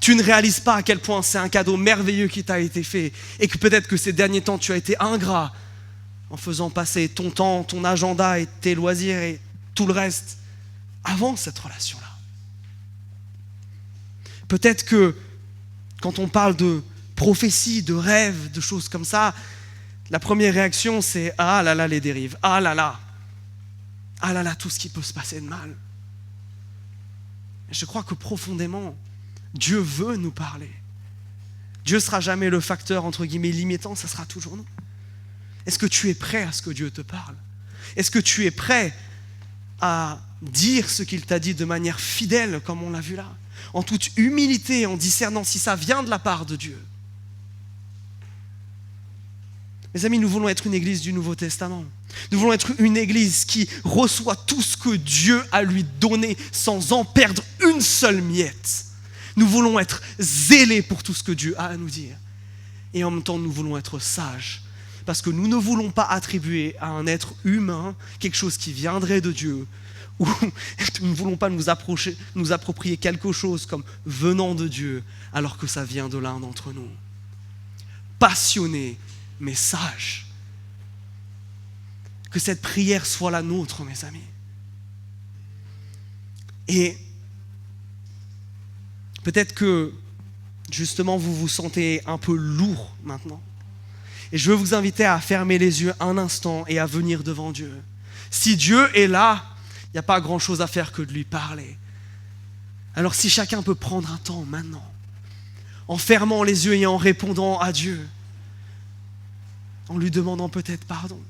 tu ne réalises pas à quel point c'est un cadeau merveilleux qui t'a été fait et que peut-être que ces derniers temps, tu as été ingrat en faisant passer ton temps, ton agenda et tes loisirs et tout le reste avant cette relation-là. Peut-être que quand on parle de prophétie, de rêve, de choses comme ça, la première réaction c'est « Ah là là les dérives, ah là là tout ce qui peut se passer de mal ». Je crois que profondément, Dieu veut nous parler. Dieu ne sera jamais le facteur entre guillemets limitant, ça sera toujours nous. Est-ce que tu es prêt à ce que Dieu te parle? Est-ce que tu es prêt à dire ce qu'il t'a dit de manière fidèle comme on l'a vu là, en toute humilité, en discernant si ça vient de la part de Dieu? Mes amis, nous voulons être une église du Nouveau Testament. Nous voulons être une église qui reçoit tout ce que Dieu a lui donné sans en perdre une seule miette. Nous voulons être zélés pour tout ce que Dieu a à nous dire. Et en même temps, nous voulons être sages. Parce que nous ne voulons pas attribuer à un être humain quelque chose qui viendrait de Dieu. Ou nous ne voulons pas nous approprier quelque chose comme venant de Dieu, alors que ça vient de l'un d'entre nous. Passionnés, mais sages. Que cette prière soit la nôtre, mes amis. Et peut-être que, justement, vous vous sentez un peu lourd maintenant. Et je veux vous inviter à fermer les yeux un instant et à venir devant Dieu. Si Dieu est là, il n'y a pas grand-chose à faire que de lui parler. Alors si chacun peut prendre un temps maintenant, en fermant les yeux et en répondant à Dieu, en lui demandant peut-être pardon,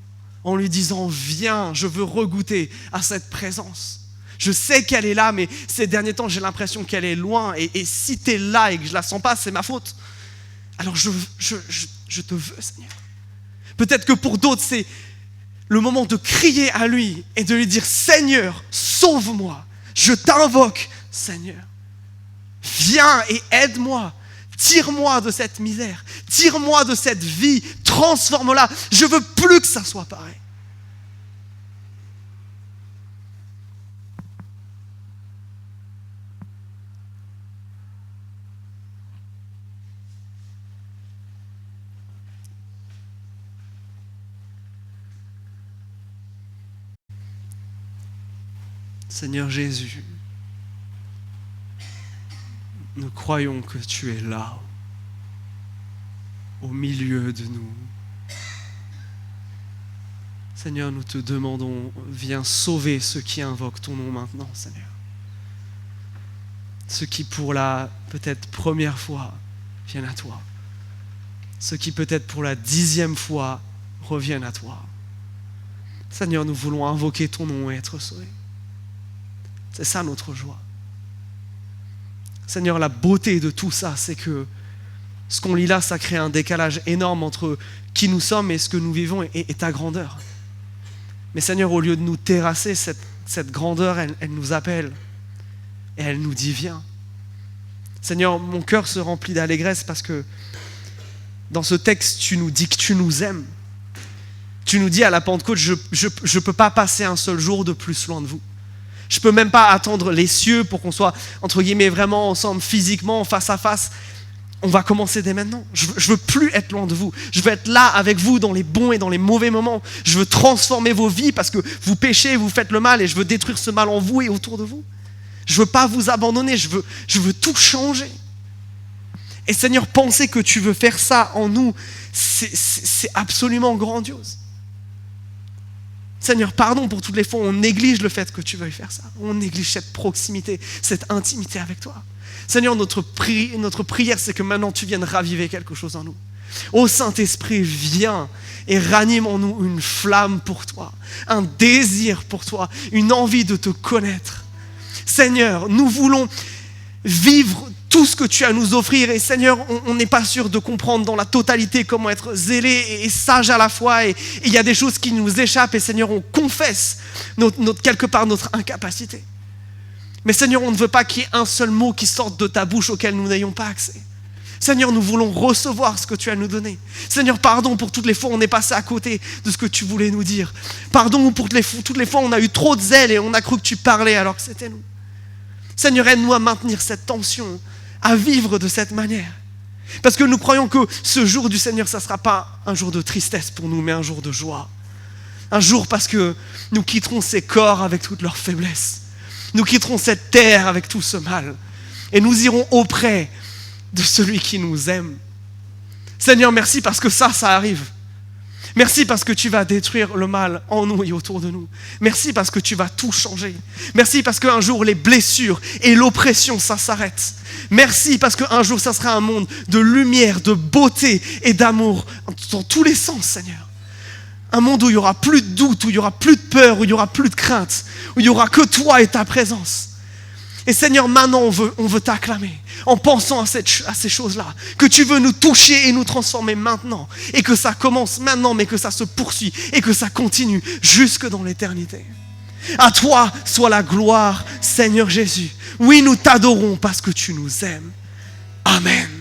en lui disant « Viens, je veux regoûter à cette présence ». Je sais qu'elle est là, mais ces derniers temps, j'ai l'impression qu'elle est loin. Et si tu es là et que je ne la sens pas, c'est ma faute. Alors je te veux, Seigneur. Peut-être que pour d'autres, c'est le moment de crier à lui et de lui dire « Seigneur, sauve-moi. Je t'invoque, Seigneur. Viens et aide-moi. Tire-moi de cette misère. Tire-moi de cette vie. Transforme-la. Je veux plus que ça soit pareil. » Seigneur Jésus, nous croyons que tu es là, au milieu de nous. Seigneur, nous te demandons, viens sauver ceux qui invoquent ton nom maintenant, Seigneur. Ceux qui pour la peut-être première fois viennent à toi. Ceux qui peut-être pour la 10e fois reviennent à toi. Seigneur, nous voulons invoquer ton nom et être sauvés. C'est ça notre joie. Seigneur, la beauté de tout ça, c'est que Ce qu'on lit là, ça crée un décalage énorme entre qui nous sommes et ce que nous vivons et ta grandeur. Mais Seigneur, au lieu de nous terrasser, cette grandeur, elle nous appelle et elle nous dit viens. Seigneur, mon cœur se remplit d'allégresse parce que dans ce texte, tu nous dis que tu nous aimes. Tu nous dis à la Pentecôte, je ne peux pas passer un seul jour de plus loin de vous. Je ne peux même pas attendre les cieux pour qu'on soit, entre guillemets, vraiment ensemble, physiquement, face à face. On va commencer dès maintenant. Je veux plus être loin de vous. Je veux être là avec vous dans les bons et dans les mauvais moments. Je veux transformer vos vies parce que vous péchez, vous faites le mal et je veux détruire ce mal en vous et autour de vous. Je veux pas vous abandonner. Je veux tout changer. Et Seigneur, penser que tu veux faire ça en nous, c'est absolument grandiose. Seigneur, pardon pour toutes les fois où on néglige le fait que tu veuilles faire ça. On néglige cette proximité, cette intimité avec toi. Seigneur, notre prière, c'est que maintenant tu viennes raviver quelque chose en nous. Ô Saint-Esprit, viens et ranime en nous une flamme pour toi, un désir pour toi, une envie de te connaître. Seigneur, nous voulons vivre tout ce que tu as à nous offrir. Et Seigneur, on n'est pas sûr de comprendre dans la totalité comment être zélé et sage à la fois. Et il y a des choses qui nous échappent. Et Seigneur, on confesse quelque part notre incapacité. Mais Seigneur, on ne veut pas qu'il y ait un seul mot qui sorte de ta bouche auquel nous n'ayons pas accès. Seigneur, nous voulons recevoir ce que tu as à nous donner. Seigneur, pardon pour toutes les fois où on est passé à côté de ce que tu voulais nous dire. Pardon pour toutes les fois où on a eu trop de zèle et on a cru que tu parlais alors que c'était nous. Seigneur, aide-nous à maintenir cette tension, à vivre de cette manière. Parce que nous croyons que ce jour du Seigneur, ça ne sera pas un jour de tristesse pour nous, mais un jour de joie. Un jour parce que nous quitterons ces corps avec toute leur faiblesse. Nous quitterons cette terre avec tout ce mal. Et nous irons auprès de celui qui nous aime. Seigneur, merci parce que ça arrive. Merci parce que tu vas détruire le mal en nous et autour de nous. Merci parce que tu vas tout changer. Merci parce qu'un jour les blessures et l'oppression, ça s'arrête. Merci parce qu'un jour ça sera un monde de lumière, de beauté et d'amour dans tous les sens, Seigneur. Un monde où il n'y aura plus de doute, où il n'y aura plus de peur, où il n'y aura plus de crainte, où il n'y aura que toi et ta présence. Et Seigneur, maintenant on veut t'acclamer en pensant à ces choses-là, que tu veux nous toucher et nous transformer maintenant, et que ça commence maintenant, mais que ça se poursuit et que ça continue jusque dans l'éternité. À toi soit la gloire, Seigneur Jésus. Oui, nous t'adorons parce que tu nous aimes. Amen.